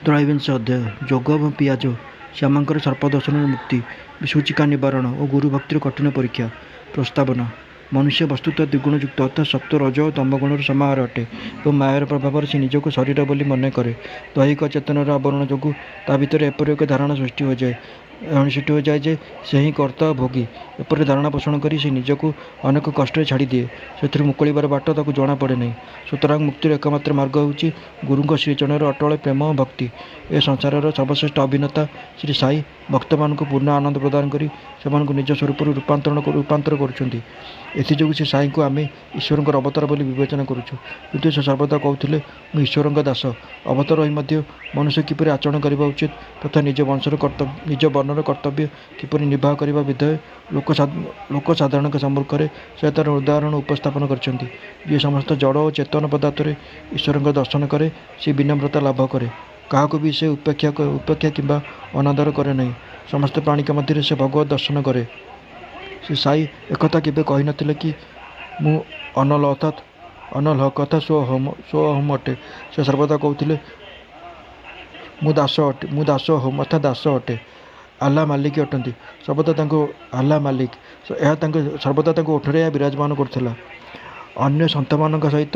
ତ୍ରୟୋବିଂଶ ଅଧ୍ୟାୟ ଯୋଗ ଏବଂ ପିଆଜ ଶ୍ୟାମାଙ୍କର ସର୍ପଦର୍ଶନରୁ ମୁକ୍ତି ସୂଚିକା ନିବାରଣ ଓ ଗୁରୁଭକ୍ତିର କଠିନ ପରୀକ୍ଷା। ପ୍ରସ୍ତାବନା। ମନୁଷ୍ୟ ବସ୍ତୁତଃ ଦ୍ୱିଗୁଣଯୁକ୍ତ ଅର୍ଥାତ୍ ସତ୍ତ୍ୱ ରଜ ଓ ତମଗୁଣର ସମାହାର ଅଟେ ଏବଂ ମାୟାର ପ୍ରଭାବରେ ସେ ନିଜକୁ ଶରୀର ବୋଲି ମନେ କରେ। ଦୈହିକ ଚେତନାର ଆବରଣ ଯୋଗୁଁ ତା ଭିତରେ ଏପରି ଏକ ଧାରଣା ସୃଷ୍ଟି ହୋଇଯାଏ ଯେ ସେ ହିଁ କର୍ତ୍ତା ଓ ଭୋଗୀ। ଏପରି ଧାରଣା ପୋଷଣ କରି ସେ ନିଜକୁ ଅନେକ କଷ୍ଟରେ ଛାଡ଼ିଦିଏ। ସେଥିରୁ ମୁକୁଳିବାର ବାଟ ତାକୁ ଜଣାପଡ଼େ ନାହିଁ। ସୁତରାଂ ମୁକ୍ତିର ଏକମାତ୍ର ମାର୍ଗ ହେଉଛି ଗୁରୁଙ୍କ ଶ୍ରୀଚରଣରେ ଅଟଳ ପ୍ରେମ ଓ ଭକ୍ତି। ଏ ସଂସାରର ସର୍ବଶ୍ରେଷ୍ଠ ଅଭିନେତା ଶ୍ରୀ ସାଇ ଭକ୍ତମାନଙ୍କୁ ପୂର୍ଣ୍ଣ ଆନନ୍ଦ ପ୍ରଦାନ କରି ସେମାନଙ୍କୁ ନିଜ ସ୍ୱରୂପରୁ ରୂପାନ୍ତର କରୁଛନ୍ତି। ଏଥିଯୋଗୁଁ ସେ ସାଇଙ୍କୁ ଆମେ ଈଶ୍ୱରଙ୍କର ଅବତାର ବୋଲି ବିବେଚନା କରୁଛୁ। କିନ୍ତୁ ସେ ସର୍ବଦା କହୁଥିଲେ, ମୁଁ ଈଶ୍ୱରଙ୍କ ଦାସ। ଅବତାର ହୋଇ ମଧ୍ୟ ମନୁଷ୍ୟ କିପରି ଆଚରଣ କରିବା ଉଚିତ ତଥା ନିଜ ବର୍ଣ୍ଣର କର୍ତ୍ତବ୍ୟ କିପରି ନିର୍ବାହ କରିବା ବିଧେୟ ଲୋକସାଧାରଣଙ୍କ ସମ୍ମୁଖରେ ସେ ତାର ଉଦାହରଣ ଉପସ୍ଥାପନ କରିଛନ୍ତି। ଯିଏ ସମସ୍ତ ଜଡ଼ ଓ ଚେତନ ପଦାର୍ଥରେ ଈଶ୍ୱରଙ୍କ ଦର୍ଶନ କରେ ସେ ବିନମ୍ରତା ଲାଭ କରେ। କାହାକୁ ବି ସେ ଉପେକ୍ଷା କିମ୍ବା ଅନାଦର କରେ ନାହିଁ। ସମସ୍ତ ପ୍ରାଣୀଙ୍କ ମଧ୍ୟରେ ସେ ଭଗବତ୍ ଦର୍ଶନ କରେ। ଶ୍ରୀ ସାଇ ଏକଥା କେବେ କହିନଥିଲେ କି ମୁଁ ଅନଲ ଅର୍ଥାତ୍ ସ୍ୱ-ଅହମ୍ ଅଟେ। ସେ ସର୍ବଦା କହୁଥିଲେ ମୁଁ ଦାସ ଅର୍ଥାତ୍ ଦାସ ଅଟେ। ଆଲ୍ଲାହ ମାଲିକ ଅଟନ୍ତି। ଆଲ୍ଲାହ ମାଲିକ। ଏହା ସର୍ବଦା ତାଙ୍କ ଓଠରେ ଏହା ବିରାଜମାନ କରୁଥିଲା। ଅନ୍ୟ ସନ୍ଥମାନଙ୍କ ସହିତ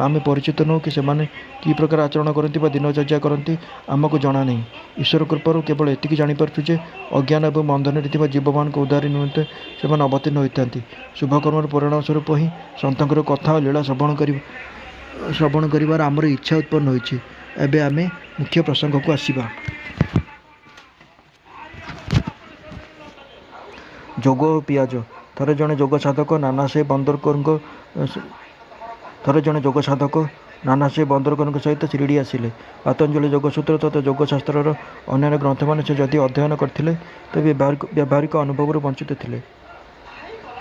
ଆମେ ପରିଚିତ ନୋହୁଁ କି ସେମାନେ କି ପ୍ରକାର ଆଚରଣ କରନ୍ତି ବା ଦିନଚର୍ଯ୍ୟା କରନ୍ତି ଆମକୁ ଜଣା ନାହିଁ। ଈଶ୍ୱର କୃପାରୁ କେବଳ ଏତିକି ଜାଣିପାରୁଛୁ ଯେ ଅଜ୍ଞାନ ଏବଂ ବନ୍ଧନରେ ଥିବା ଜୀବମାନଙ୍କ ଉଦ୍ଧାର ନିମନ୍ତେ ସେମାନେ ଅବତୀର୍ଣ୍ଣ ହୋଇଥାନ୍ତି। ଶୁଭକର୍ମର ପରିଣାମ ସ୍ୱରୂପ ହିଁ ସନ୍ଥଙ୍କର କଥା ଓ ଲୀଳା ଶ୍ରବଣ କରିବାର ଆମର ଇଚ୍ଛା ଉତ୍ପନ୍ନ ହୋଇଛି। ଏବେ ଆମେ ମୁଖ୍ୟ ପ୍ରସଙ୍ଗକୁ ଆସିବା। ଯୋଗ ଓ ପିଆଜ। ଥରେ ଜଣେ ଯୋଗ ସାଧକ ନାନାସାହେବ ବନ୍ଦରକରଙ୍କ ସହିତ ଶିରିଡ଼ି ଆସିଲେ। ପାତଞ୍ଜଳି ଯୋଗସୂତ୍ର ତଥା ଯୋଗଶାସ୍ତ୍ରର ଅନ୍ୟାନ୍ୟ ଗ୍ରନ୍ଥମାନ ସେ ଯଦି ଅଧ୍ୟୟନ କରିଥିଲେ ତେବେ ବ୍ୟାବହାରିକ ଅନୁଭବରୁ ବଞ୍ଚିତ ଥିଲେ।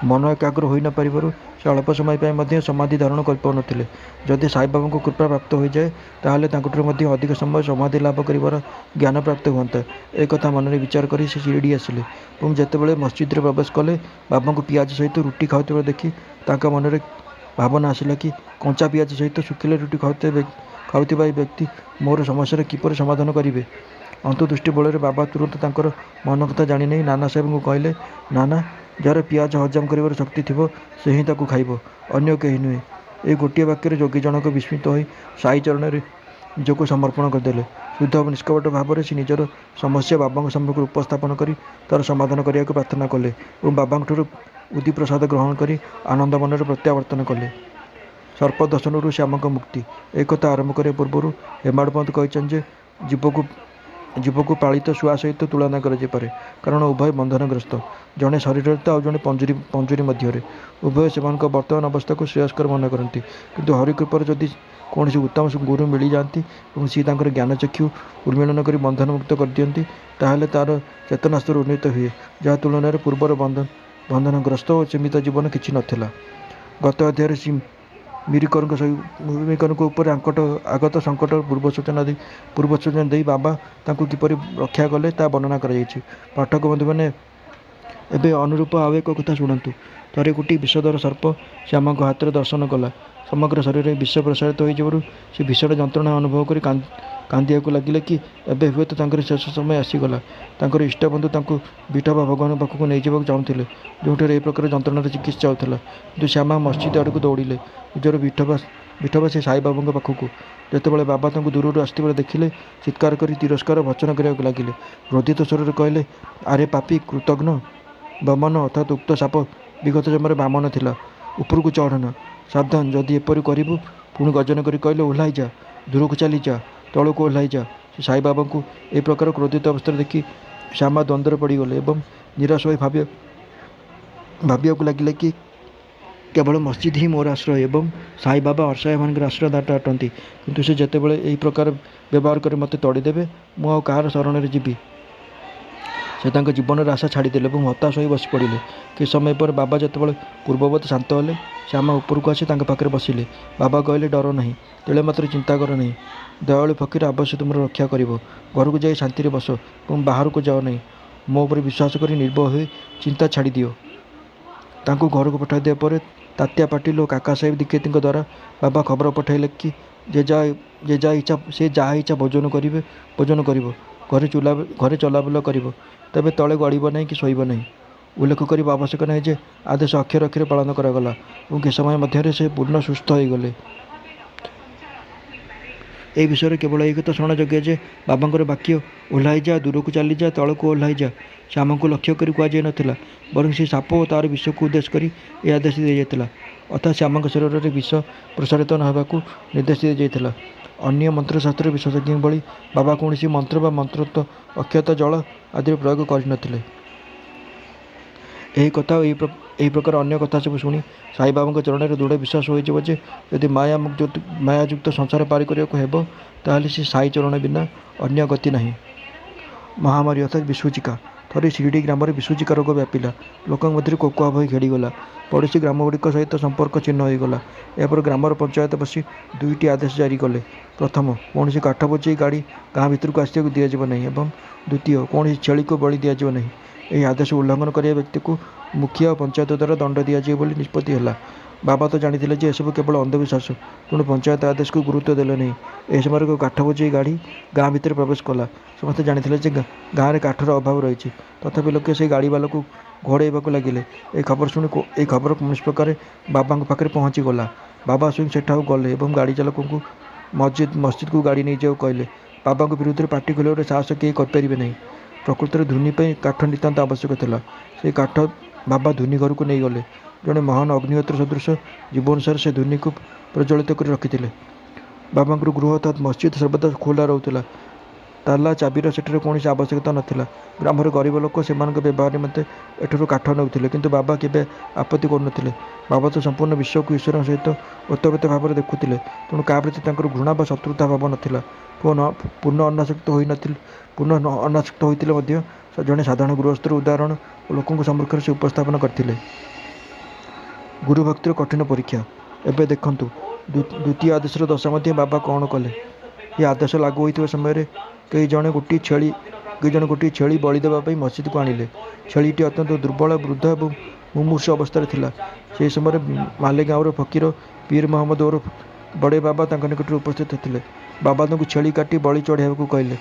ମନ ଏକାଗ୍ର ହୋଇ ନ ପାରିବାରୁ ସେ ଅଳ୍ପ ସମୟ ପାଇଁ ମଧ୍ୟ ସମାଧି ଧାରଣ କରିପାରୁନଥିଲେ। ଯଦି ସାଇବାବାଙ୍କ କୃପା ପ୍ରାପ୍ତ ହୋଇଯାଏ ତାହେଲେ ତାଙ୍କଠାରୁ ମଧ୍ୟ ଅଧିକ ସମୟ ସମାଧି ଲାଭ କରିବାର ଜ୍ଞାନ ପ୍ରାପ୍ତ ହୁଅନ୍ତା। ଏ କଥା ମନରେ ବିଚାର କରି ସେ ଶିରିଡ଼ି ଆସିଲେ ଏବଂ ଯେତେବେଳେ ମସଜିଦରେ ପ୍ରବେଶ କଲେ ବାବାଙ୍କୁ ପିଆଜ ସହିତ ରୁଟି ଖାଉଥିବାର ଦେଖି ତାଙ୍କ ମନରେ ଭାବନା ଆସିଲା କି କଞ୍ଚା ପିଆଜ ସହିତ ଶୁଖିଲା ରୁଟି ଖାଉଥିବା ଏହି ବ୍ୟକ୍ତି ମୋର ସମସ୍ୟାର କିପରି ସମାଧାନ କରିବେ। ଅନ୍ତର୍ଦୃଷ୍ଟି ବଳରେ ବାବା ତୁରନ୍ତ ତାଙ୍କର ମନ କଥା ଜାଣିନେଇ ନାନାସାହେବଙ୍କୁ କହିଲେ, ନାନା, ଯାହାର ପିଆଜ ହଜମ କରିବାର ଶକ୍ତି ଥିବ ସେ ହିଁ ତାକୁ ଖାଇବ, ଅନ୍ୟ କେହି ନୁହେଁ। ଏହି ଗୋଟିଏ ବାକ୍ୟରେ ଯୋଗୀ ଜଣକ ବିସ୍ମିତ ହୋଇ ସାଇ ଚରଣରେ ନିଜକୁ ସମର୍ପଣ କରିଦେଲେ। ଶୁଦ୍ଧ ଓ ନିଷ୍କପଟ ଭାବରେ ସେ ନିଜର ସମସ୍ୟା ବାବାଙ୍କ ସମ୍ମୁଖରେ ଉପସ୍ଥାପନ କରି ତାର ସମାଧାନ କରିବାକୁ ପ୍ରାର୍ଥନା କଲେ ଏବଂ ବାବାଙ୍କଠାରୁ ଉଦିପ୍ରସାଦ ଗ୍ରହଣ କରି ଆନନ୍ଦ ମନରେ ପ୍ରତ୍ୟାବର୍ତ୍ତନ କଲେ। ସର୍ପଦର୍ଶନରୁ ଶ୍ୟାମଙ୍କ ମୁକ୍ତି। ଏ କଥା ଆରମ୍ଭ କରିବା ପୂର୍ବରୁ ହେମାଡପନ୍ତ କହିଛନ୍ତି ଯେ ଜୀବକୁ ପାଳିତ ଶୁଆ ସହିତ ତୁଳନା କରାଯାଇପାରେ, କାରଣ ଉଭୟ ବନ୍ଧନଗ୍ରସ୍ତ, ଜଣେ ଶରୀରରେ ତ ଆଉ ଜଣେ ପଞ୍ଜୁରୀ ମଧ୍ୟରେ। ଉଭୟ ସେମାନଙ୍କ ବର୍ତ୍ତମାନ ଅବସ୍ଥାକୁ ଶ୍ରେୟସ୍କର ମନେ କରନ୍ତି। କିନ୍ତୁ ହରିକୃପାରୁ ଯଦି କୌଣସି ଉତ୍ତମ ଗୁରୁ ମିଳିଯାଆନ୍ତି ଏବଂ ସିଏ ତାଙ୍କର ଜ୍ଞାନଚକ୍ଷୁ ଉନ୍ମୀଳନ କରି ବନ୍ଧନମୁକ୍ତ କରିଦିଅନ୍ତି ତାହେଲେ ତାର ଚେତନାସ୍ତର ଉନ୍ନତ ହୁଏ, ଯାହା ତୁଳନାରେ ପୂର୍ବର ବନ୍ଧନଗ୍ରସ୍ତ ଓ ସୀମିତ ଜୀବନ କିଛି ନଥିଲା। ଗତ ଅଧ୍ୟାୟରେ ଶ୍ରୀ ମିରିକଙ୍କ ଉପରେ ଆଗତ ସଙ୍କଟର ପୂର୍ବସୂଚନା ଦେଇ ବାବା ତାଙ୍କୁ କିପରି ରକ୍ଷା କଲେ ତାହା ବର୍ଣ୍ଣନା କରାଯାଇଛି। ପାଠକ ବନ୍ଧୁମାନେ ଏବେ ଅନୁରୂପ ଆଉ ଏକ କଥା ଶୁଣନ୍ତୁ। ଥରେ ଗୋଟିଏ ବିଷଧର ସର୍ପ ଶ୍ୟାମଙ୍କ ହାତରେ ଦର୍ଶନ କଲା। ସମଗ୍ର ଶରୀରରେ ବିଷ ପ୍ରସାରିତ ହୋଇଯିବାରୁ ସେ ଭୀଷଣ ଯନ୍ତ୍ରଣା ଅନୁଭବ କରି କାନ୍ଦିବାକୁ ଲାଗିଲେ କି ଏବେ ହୁଏତ ତାଙ୍କର ଶେଷ ସମୟ ଆସିଗଲା। ତାଙ୍କର ଇଷ୍ଟବନ୍ଧୁ ତାଙ୍କୁ ବିଠୋବା ଭଗବାନଙ୍କ ପାଖକୁ ନେଇଯିବାକୁ ଚାହୁଁଥିଲେ, ଯେଉଁଠାରେ ଏ ପ୍ରକାର ଯନ୍ତ୍ରଣାର ଚିକିତ୍ସା ହେଉଥିଲା। କିନ୍ତୁ ଶ୍ୟାମା ମସଜିଦ ଆଡ଼କୁ ଦୌଡ଼ିଲେ। ନିଜର ବିଠୋବା ସେ ସାଇବାବାଙ୍କ ପାଖକୁ। ଯେତେବେଳେ ବାବା ତାଙ୍କୁ ଦୂରରୁ ଆସୁଥିବାର ଦେଖିଲେ ଚିତ୍କାର କରି ତିରସ୍କାର ଭର୍ତ୍ସନା କରିବାକୁ ଲାଗିଲେ। କ୍ରୋଧିତ ସ୍ୱରରେ କହିଲେ, ଆରେ ପାପୀ କୃତଘ୍ନ ବାମନ ଅର୍ଥାତ୍ ଉକ୍ତ ସାପ ବିଗତ ଜନ୍ମରେ ବାମନ ଥିଲା। ଉପରକୁ ଚଢ଼ନା, ସାବଧାନ, ଯଦି ଏପରି କରିବୁ। ପୁଣି ଗର୍ଜନ କରି କହିଲେ, ଓହ୍ଲାଇ ଯା, ଦୂରକୁ ଚାଲିଯା, ତଳକୁ ଓହ୍ଲାଇ ଯା। ସେ ସାଇବାବାଙ୍କୁ ଏ ପ୍ରକାର କ୍ରୋଧିତ ଅବସ୍ଥାରେ ଦେଖି ଶ୍ୟାମା ଦ୍ୱନ୍ଦ୍ୱରେ ପଡ଼ିଗଲେ ଏବଂ ନିରାଶ ହୋଇ ଭାବିବାକୁ ଲାଗିଲେ କି କେବଳ ମସଜିଦ ହିଁ ମୋର ଆଶ୍ରୟ ଏବଂ ସାଇବାବା ଅସହାୟମାନଙ୍କର ଆଶ୍ରୟଦାତା ଅଟନ୍ତି। କିନ୍ତୁ ସେ ଯେତେବେଳେ ଏହି ପ୍ରକାର ବ୍ୟବହାର କରି ମୋତେ ତଡ଼ିଦେବେ ମୁଁ ଆଉ କାହାର ଶରଣରେ ଯିବି। ସେ ତାଙ୍କ ଜୀବନର ଆଶା ଛାଡ଼ିଦେଲେ ଏବଂ ହତାଶ ହୋଇ ବସି ପଡ଼ିଲେ। କିଛି ସମୟ ପରେ ବାବା ଯେତେବେଳେ ପୂର୍ବବତ୍ ଶାନ୍ତ ହେଲେ ଶ୍ୟାମା ଉପରକୁ ଆସି ତାଙ୍କ ପାଖରେ ବସିଲେ। ବାବା କହିଲେ, ଡର ନାହିଁ, ତିଳେ ମାତ୍ର ଚିନ୍ତା କର ନାହିଁ। ଦୟାଳୁ ଫକୀର ଅବଶ୍ୟ ତୁମର ରକ୍ଷା କରିବ। ଘରକୁ ଯାଇ ଶାନ୍ତିରେ ବସ ଏବଂ ବାହାରକୁ ଯାଅ ନାହିଁ। ମୋ ଉପରେ ବିଶ୍ୱାସ କରି ନିର୍ଭୟ ହୋଇ ଚିନ୍ତା ଛାଡ଼ିଦିଅ। ତାଙ୍କୁ ଘରକୁ ପଠାଇଦେବା ପରେ ତାତ୍ୟା ପାଟିଲ ଓ କାକା ସାହେବ ଦୀକ୍ଷିତଙ୍କ ଦ୍ୱାରା ବାବା ଖବର ପଠାଇଲେ କି ଯେ ଯାହା ଇଚ୍ଛା ସେ ଯାହା ଇଚ୍ଛା ଭୋଜନ କରିବ, ଘରେ ଚଲାବୁଲା କରିବ, ତେବେ ତଳେ ଗଡ଼ିବ ନାହିଁ କି ଶୋଇବ ନାହିଁ। ଉଲ୍ଲେଖ କରିବା ଆବଶ୍ୟକ ନାହିଁ ଯେ ଆଦେଶ ଅକ୍ଷରେ ଅକ୍ଷରେ ପାଳନ କରାଗଲା ଏବଂ କିଛି ସମୟ ମଧ୍ୟରେ ସେ ପୂର୍ଣ୍ଣ ସୁସ୍ଥ ହୋଇଗଲେ। ଏହି ବିଷୟରେ କେବଳ ଏହି କଥା ଶୁଣାଯାଏ ଯେ ବାବାଙ୍କର ବାକ୍ୟ ଓହ୍ଲାଇଯା, ଦୂରକୁ ଚାଲିଯା, ତଳକୁ ଓହ୍ଲାଇଯା ଶ୍ୟାମଙ୍କୁ ଲକ୍ଷ୍ୟ କରି କୁହାଯାଇ ନଥିଲା, ବରଂ ସେହି ସାପ ଓ ତା'ର ବିଷକୁ ଉଦ୍ଦେଶ୍ୟ କରି ଏହି ଆଦେଶ ଦିଆଯାଇଥିଲା। ଅର୍ଥାତ୍ ଶ୍ୟାମଙ୍କ ଶରୀରରେ ବିଷ ପ୍ରସାରିତ ନ ହେବାକୁ ନିର୍ଦ୍ଦେଶ ଦିଆଯାଇଥିଲା। ଅନ୍ୟ ମନ୍ତ୍ରଶାସ୍ତ୍ର ବିଶେଷଜ୍ଞ ଭଳି ବାବା କୌଣସି ମନ୍ତ୍ର ବା ମନ୍ତ୍ରୋକ୍ତ ଅକ୍ଷତ ଜଳ ଆଦିର ପ୍ରୟୋଗ କରିନଥିଲେ। ଏହି କଥା ଓ ଏହି ପ୍ରକାର ଅନ୍ୟ କଥା ସବୁ ଶୁଣି ସାଇବାବାଙ୍କ ଚରଣରେ ଦୃଢ଼ ବିଶ୍ୱାସ ହୋଇଯିବ ଯେ ଯଦି ମାୟାଯୁକ୍ତ ସଂସାର ପାରି କରିବାକୁ ହେବ, ତାହେଲେ ସେ ସାଇ ଚରଣ ବିନା ଅନ୍ୟ ଗତି ନାହିଁ। ମହାମାରୀ ଅର୍ଥାତ୍ ବିଶ୍ୱଜିକା। ଥରେ ଶିରିଡ଼ି ଗ୍ରାମରେ ବିଶ୍ୱଜିକା ରୋଗ ବ୍ୟାପିଲା। ଲୋକଙ୍କ ମଧ୍ୟରେ କୋକୁଆ ଭୟ ଖେଳିଗଲା। ପଡ଼ୋଶୀ ଗ୍ରାମଗୁଡ଼ିକ ସହିତ ସମ୍ପର୍କ ଛିନ୍ନ ହୋଇଗଲା। ଏହାପରେ ଗ୍ରାମର ପଞ୍ଚାୟତ ବସି 2ଟି ଆଦେଶ ଜାରି କଲେ। ପ୍ରଥମ, କୌଣସି କାଠ ବୋଝେଇ ଗାଡ଼ି ଗାଁ ଭିତରକୁ ଆସିବାକୁ ଦିଆଯିବ ନାହିଁ ଏବଂ ଦ୍ୱିତୀୟ, କୌଣସି ଛେଳିକୁ ବଳି ଦିଆଯିବ ନାହିଁ। ଏହି ଆଦେଶ ଉଲ୍ଲଂଘନ କରିବା ବ୍ୟକ୍ତିକୁ ମୁଖିଆ ଓ ପଞ୍ଚାୟତ ଦ୍ୱାରା ଦଣ୍ଡ ଦିଆଯିବ ବୋଲି ନିଷ୍ପତ୍ତି ହେଲା। ବାବା ତ ଜାଣିଥିଲେ ଯେ ଏସବୁ କେବଳ ଅନ୍ଧବିଶ୍ୱାସ, ତେଣୁ ପଞ୍ଚାୟତ ଆଦେଶକୁ ଗୁରୁତ୍ୱ ଦେଲେ ନାହିଁ। ଏହି ସମୟରେ ଏକ କାଠ ବୋଝେଇ ଗାଡ଼ି ଗାଁ ଭିତରେ ପ୍ରବେଶ କଲା। ସମସ୍ତେ ଜାଣିଥିଲେ ଯେ ଗାଁରେ କାଠର ଅଭାବ ରହିଛି, ତଥାପି ଲୋକେ ସେହି ଗାଡ଼ିବାଲାକୁ ଘଉଡ଼ାଇବାକୁ ଲାଗିଲେ। ଏହି ଖବର କୌଣସି ପ୍ରକାରେ ବାବାଙ୍କ ପାଖରେ ପହଞ୍ଚିଗଲା। ବାବା ସ୍ୱୟଂ ସେଠାକୁ ଗଲେ ଏବଂ ଗାଡ଼ି ଚାଳକଙ୍କୁ ମସଜିଦକୁ ଗାଡ଼ି ନେଇଯିବାକୁ କହିଲେ। ବାବାଙ୍କ ବିରୁଦ୍ଧରେ ପାଟି ଖୋଲିବାର ସାହସ କେହି କରିପାରିବେ ନାହିଁ। ପ୍ରକୃତରେ ଧୂନି ପାଇଁ କାଠ ନିତାନ୍ତ ଆବଶ୍ୟକ ଥିଲା। ସେହି କାଠ ବାବା ଧୂନି ଘରକୁ ନେଇଗଲେ। ଜଣେ ମହାନ ଅଗ୍ନିହୋତ୍ର ସଦୃଶ ଜୀବନସାରେ ସେ ଧୂନିକୁ ପ୍ରଜ୍ୱଳିତ କରି ରଖିଥିଲେ। ବାବାଙ୍କର ଗୃହ ଅର୍ଥାତ୍ ମସଜିଦ ସର୍ବଦା ଖୋଲା ରହୁଥିଲା। ତାଲା ଚାବିର ସେଠାରେ କୌଣସି ଆବଶ୍ୟକତା ନଥିଲା। ଗ୍ରାମର ଗରିବ ଲୋକ ସେମାନଙ୍କ ବ୍ୟବହାର ନିମନ୍ତେ ଏଠାରୁ କାଠ ନେଉଥିଲେ, କିନ୍ତୁ ବାବା କେବେ ଆପତ୍ତି କରୁନଥିଲେ। ବାବା ତ ସମ୍ପୂର୍ଣ୍ଣ ବିଶ୍ୱକୁ ଈଶ୍ୱରଙ୍କ ସହିତ ଓତପ୍ରୋତ ଭାବରେ ଦେଖୁଥିଲେ, ତେଣୁ କାହା ପ୍ରତି ତାଙ୍କର ଘୃଣା ବା ଶତ୍ରୁତା ଭାବ ନଥିଲା। ପୂର୍ଣ୍ଣ ଅନାସକ୍ତ ହୋଇଥିଲେ ମଧ୍ୟ ଜଣେ ସାଧାରଣ ଗୃହସ୍ଥର ଉଦାହରଣ ଲୋକଙ୍କ ସମ୍ମୁଖରେ ସେ ଉପସ୍ଥାପନ କରିଥିଲେ। ଗୁରୁଭକ୍ତିର କଠିନ ପରୀକ୍ଷା। ଏବେ ଦେଖନ୍ତୁ ଦ୍ୱିତୀୟ ଆଦେଶର ଦଶା ମଧ୍ୟ ବାବା କ'ଣ କଲେ। ଏହି ଆଦେଶ ଲାଗୁ ହୋଇଥିବା ସମୟରେ କେହି ଜଣେ ଗୋଟିଏ ଛେଳି ବଳି ଦେବା ପାଇଁ ମସଜିଦକୁ ଆଣିଲେ। ଛେଳିଟି ଅତ୍ୟନ୍ତ ଦୁର୍ବଳ, ବୃଦ୍ଧ ଏବଂ ମୁମୂର୍ଷୁ ଅବସ୍ଥାରେ ଥିଲା। ସେହି ସମୟରେ ମାଲେଗାଁଓର ଫକୀର ପୀର ମହମ୍ମଦ ଓରଫ ବଡ଼େ ବାବା ତାଙ୍କ ନିକଟରେ ଉପସ୍ଥିତ ଥିଲେ। ବାବା ତାଙ୍କୁ ଛେଳି କାଟି ବଳି ଚଢ଼ାଇବାକୁ କହିଲେ।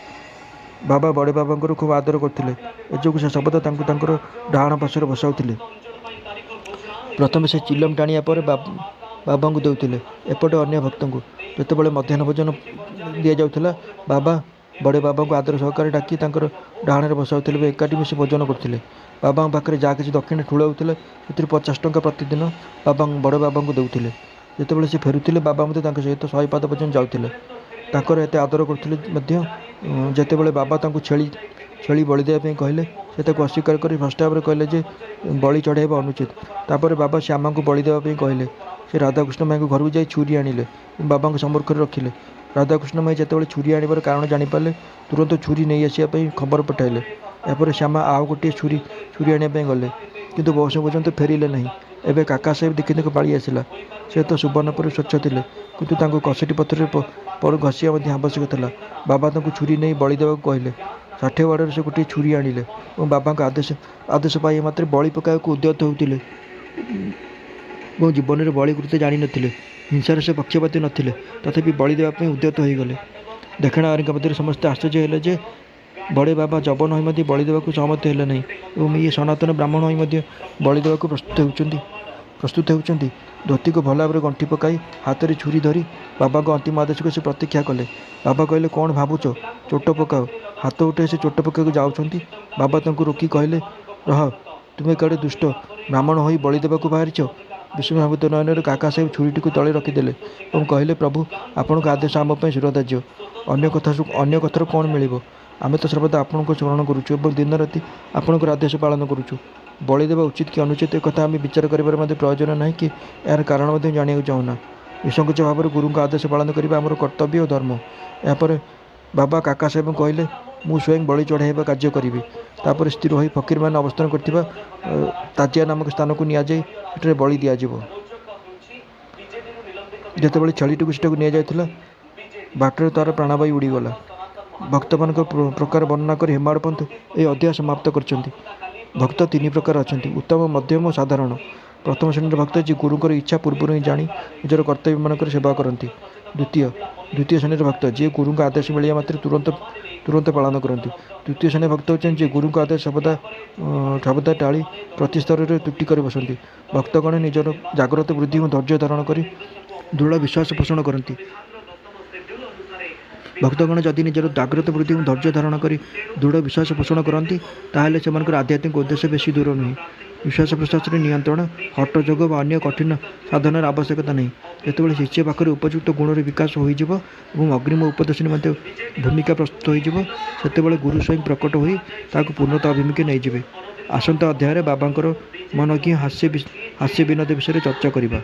ବାବା ବଡ଼େ ବାବାଙ୍କର ଖୁବ୍ ଆଦର କରୁଥିଲେ, ଏଯୋଗୁଁ ସେ ସର୍ବଦା ତାଙ୍କୁ ତାଙ୍କର ଡାହାଣ ପାର୍ଶ୍ୱରେ ବସାଉଥିଲେ। ପ୍ରଥମେ ସେ ଚିଲମ ଟାଣିବା ପରେ ବାବାଙ୍କୁ ଦେଉଥିଲେ, ଏପଟେ ଅନ୍ୟ ଭକ୍ତଙ୍କୁ। ଯେତେବେଳେ ମଧ୍ୟାହ୍ନ ଭୋଜନ ଦିଆଯାଉଥିଲା, ବାବା ବଡ଼େ ବାବାଙ୍କୁ ଆଦର ସହକାରେ ଡାକି ତାଙ୍କର ଡାହାଣରେ ବସାଉଥିଲେ ଏବଂ ଏକାଠି ମିଶି ଭୋଜନ କରୁଥିଲେ। ବାବାଙ୍କ ପାଖରେ ଯାହା କିଛି ଦକ୍ଷିଣା ଠୁଳ ହେଉଥିଲା, ସେଥିରୁ 50 ଟଙ୍କା ପ୍ରତିଦିନ ବଡ଼ ବାବାଙ୍କୁ ଦେଉଥିଲେ। ଯେତେବେଳେ ସେ ଫେରୁଥିଲେ, ବାବା ମଧ୍ୟ ତାଙ୍କ ସହିତ 100 ପାଦ ପର୍ଯ୍ୟନ୍ତ ଯାଉଥିଲେ। ତାଙ୍କର ଏତେ ଆଦର କରୁଥିଲେ ମଧ୍ୟ ଯେତେବେଳେ ବାବା ତାଙ୍କୁ ଛେଳି ବଳି ଦେବା ପାଇଁ କହିଲେ, ସେ ତାକୁ ଅସ୍ୱୀକାର କରି ସ୍ପଷ୍ଟ ଭାବରେ କହିଲେ ଯେ ବଳି ଚଢ଼ାଇବା ଅନୁଚିତ। ତାପରେ ବାବା ଶ୍ୟାମାଙ୍କୁ ବଳି ଦେବା ପାଇଁ କହିଲେ। ସେ ରାଧାକୃଷ୍ଣ ମାଈଙ୍କ ଘରକୁ ଯାଇ ଛୁରୀ ଆଣିଲେ ଏବଂ ବାବାଙ୍କ ସମ୍ମୁଖରେ ରଖିଲେ। ରାଧାକୃଷ୍ଣ ମାଈ ଯେତେବେଳେ ଛୁରୀ ଆଣିବାର କାରଣ ଜାଣିପାରିଲେ, ତୁରନ୍ତ ଛୁରୀ ନେଇ ଆସିବା ପାଇଁ ଖବର ପଠାଇଲେ। ଏହାପରେ ଶ୍ୟାମା ଆଉ ଗୋଟିଏ ଛୁରୀ ଆଣିବା ପାଇଁ ଗଲେ, କିନ୍ତୁ ବହୁ ସମୟ ପର୍ଯ୍ୟନ୍ତ ଫେରିଲେ ନାହିଁ। ଏବେ କାକା ସାହେବ ଦୀକ୍ଷିତଙ୍କ ପାଳି ଆସିଲା। ସେ ତ ସୁବର୍ଣ୍ଣ ପରି ସ୍ୱଚ୍ଛ ଥିଲେ, କିନ୍ତୁ ତାଙ୍କୁ କଷଟି ପଥରରେ ଘଷିବା ମଧ୍ୟ ଆବଶ୍ୟକ ଥିଲା। ବାବା ତାଙ୍କୁ ଛୁରୀ ନେଇ ବଳି ଦେବାକୁ କହିଲେ। 60 ବାଡ଼ରେ ସେ ଗୋଟିଏ ଛୁରୀ ଆଣିଲେ ଏବଂ ବାବାଙ୍କ ଆଦେଶ ପାଇବା ମାତ୍ରେ ବଳି ପକାଇବାକୁ ଉଦ୍ୟତ ହେଉଥିଲେ ଏବଂ ଜୀବନରେ ବଳି କୃତ୍ୟ ଜାଣିନଥିଲେ। ହିଂସାରେ ସେ ପକ୍ଷପାତୀ ନଥିଲେ, ତଥାପି ବଳି ଦେବା ପାଇଁ ଉଦ୍ୟତ ହୋଇଗଲେ। ଦେଖଣାଳିଙ୍କ ମଧ୍ୟରେ ସମସ୍ତେ ଆଶ୍ଚର୍ଯ୍ୟ ହେଲେ ଯେ ବଡ଼େ ବାବା ଯବନ ହୋଇ ମଧ୍ୟ ବଳି ଦେବାକୁ ସହମତ ହେଲେ ନାହିଁ ଏବଂ ଇଏ ସନାତନ ବ୍ରାହ୍ମଣ ହୋଇ ମଧ୍ୟ ବଳି ଦେବାକୁ ପ୍ରସ୍ତୁତ ହେଉଛନ୍ତି। ଧୋତିକୁ ଭଲ ଭାବରେ ଗଣ୍ଠି ପକାଇ ହାତରେ ଛୁରୀ ଧରି ବାବାଙ୍କ ଅନ୍ତିମ ଆଦେଶକୁ ସେ ପ୍ରତୀକ୍ଷା କଲେ। ବାବା କହିଲେ, କ'ଣ ଭାବୁଛ? ଚୋଟ ପକାଅ। ହାତ ଉଠାଇ ସେ ଚୋଟ ପକାଇବାକୁ ଯାଉଛନ୍ତି। ବାବା ତାଙ୍କୁ ରୋକି କହିଲେ, ରହ, ତୁମେ କେଡ଼େ ଦୁଷ୍ଟ, ବ୍ରାହ୍ମଣ ହୋଇ ବଳି ଦେବାକୁ ବାହାରିଛ। ବିସ୍ମୟାଭିଭୂତ ନୟନରେ କାକା ସାହେବ ଛୁରୀଟିକୁ ତଳେ ରଖିଦେଲେ ଏବଂ କହିଲେ, ପ୍ରଭୁ, ଆପଣଙ୍କ ଆଦେଶ ଆମ ପାଇଁ ଶିରୋଧାର୍ଯ୍ୟ। ଅନ୍ୟ କଥାର କ'ଣ ମିଳିବ? ଆମେ ତ ସର୍ବଦା ଆପଣଙ୍କୁ ସ୍ମରଣ କରୁଛୁ ଏବଂ ଦିନରାତି ଆପଣଙ୍କର ଆଦେଶ ପାଳନ କରୁଛୁ। ବଳି ଦେବା ଉଚିତ କି ଅନୁଚିତ ଏକଥା ଆମେ ବିଚାର କରିବାର ମଧ୍ୟ ପ୍ରୟୋଜନ ନାହିଁ କି ଏହାର କାରଣ ମଧ୍ୟ ଜାଣିବାକୁ ଚାହୁଁନା। ନିଃସଙ୍କୋଚ ଭାବରେ ଗୁରୁଙ୍କ ଆଦେଶ ପାଳନ କରିବା ଆମର କର୍ତ୍ତବ୍ୟ ଓ ଧର୍ମ। ଏହାପରେ ବାବା କାକା ସାହେବଙ୍କୁ କହିଲେ, ମୁଁ ସ୍ୱୟଂ ବଳି ଚଢ଼ାଇବା କାର୍ଯ୍ୟ କରିବି। ତାପରେ ସ୍ଥିର ହୋଇ ଫକୀରମାନେ ଅବସ୍ଥାନ କରିଥିବା ତାଜିଆ ନାମକ ସ୍ଥାନକୁ ନିଆଯାଇ ସେଠାରେ ବଳି ଦିଆଯିବ। ଯେତେବେଳେ ଛେଳିଟିକୁ ସେଠାକୁ ନିଆଯାଇଥିଲା, ବାଟରେ ତା'ର ପ୍ରାଣବାୟୁ ଉଡ଼ିଗଲା। ଭକ୍ତମାନଙ୍କ ପ୍ରକାର ବର୍ଣ୍ଣନା କରି ହେମାଡ଼ ପନ୍ଥ ଏହି ଅଧ୍ୟାୟ ସମାପ୍ତ କରିଛନ୍ତି। ଭକ୍ତ 3 ପ୍ରକାର ଅଛନ୍ତି, ଉତ୍ତମ, ମଧ୍ୟମ ଓ ସାଧାରଣ। ପ୍ରଥମ ଶ୍ରେଣୀର ଭକ୍ତ ଯିଏ ଗୁରୁଙ୍କର ଇଚ୍ଛା ପୂର୍ବରୁ ହିଁ ଜାଣି ନିଜର କର୍ତ୍ତବ୍ୟମାନଙ୍କର ସେବା କରନ୍ତି। ଦ୍ୱିତୀୟ ଶ୍ରେଣୀର ଭକ୍ତ ଯିଏ ଗୁରୁଙ୍କ ଆଦେଶ ମିଳିବା ମାତ୍ରେ ତୁରନ୍ତ ପାଳନ କରନ୍ତି। ତୃତୀୟ ଶ୍ରେଣୀର ଭକ୍ତ ହେଉଛନ୍ତି ଯିଏ ଗୁରୁଙ୍କ ଆଦେଶ ସର୍ବଦା ଟାଳି ପ୍ରତି ସ୍ତରରେ ତ୍ରୁଟି କରି ବସନ୍ତି। ଭକ୍ତଗଣ ନିଜର ଜାଗ୍ରତ ବୁଦ୍ଧି ଏବଂ ଧୈର୍ଯ୍ୟ ଧାରଣ କରି ଦୃଢ଼ ବିଶ୍ୱାସ ପୋଷଣ କରନ୍ତି। ଭକ୍ତଗଣ ଯଦି ନିଜର ଜାଗ୍ରତ ବୁଦ୍ଧି ଏବଂ ଧୈର୍ଯ୍ୟ ଧାରଣ କରି ଦୃଢ଼ ବିଶ୍ୱାସ ପୋଷଣ କରନ୍ତି ତାହେଲେ ସେମାନଙ୍କର ଆଧ୍ୟାତ୍ମିକ ଉଦ୍ଦେଶ୍ୟ ବେଶୀ ଦୂର ନୁହେଁ। ନିଶ୍ୱାସ ପ୍ରଶ୍ୱାସରେ ନିୟନ୍ତ୍ରଣ, ହଠଯୋଗ ବା ଅନ୍ୟ କଠିନ ସାଧନାର ଆବଶ୍ୟକତା ନାହିଁ। ଯେତେବେଳେ ଶିଷ୍ୟ ପାଖରେ ଉପଯୁକ୍ତ ଗୁଣର ବିକାଶ ହୋଇଯିବ ଏବଂ ଅଗ୍ରିମ ଉପଦେଶରେ ମଧ୍ୟ ଭୂମିକା ପ୍ରସ୍ତୁତ ହୋଇଯିବ ସେତେବେଳେ ଗୁରୁ ସ୍ୱୟଂ ପ୍ରକଟ ହୋଇ ତାହାକୁ ପୂର୍ଣ୍ଣତା ଅଭିମୁଖେ ନେଇଯିବେ। ଆସନ୍ତା ଅଧ୍ୟାୟରେ ବାବାଙ୍କର ମନ କି ହାସ୍ୟ ବିନୋଦ ବିଷୟରେ ଚର୍ଚ୍ଚା କରିବା।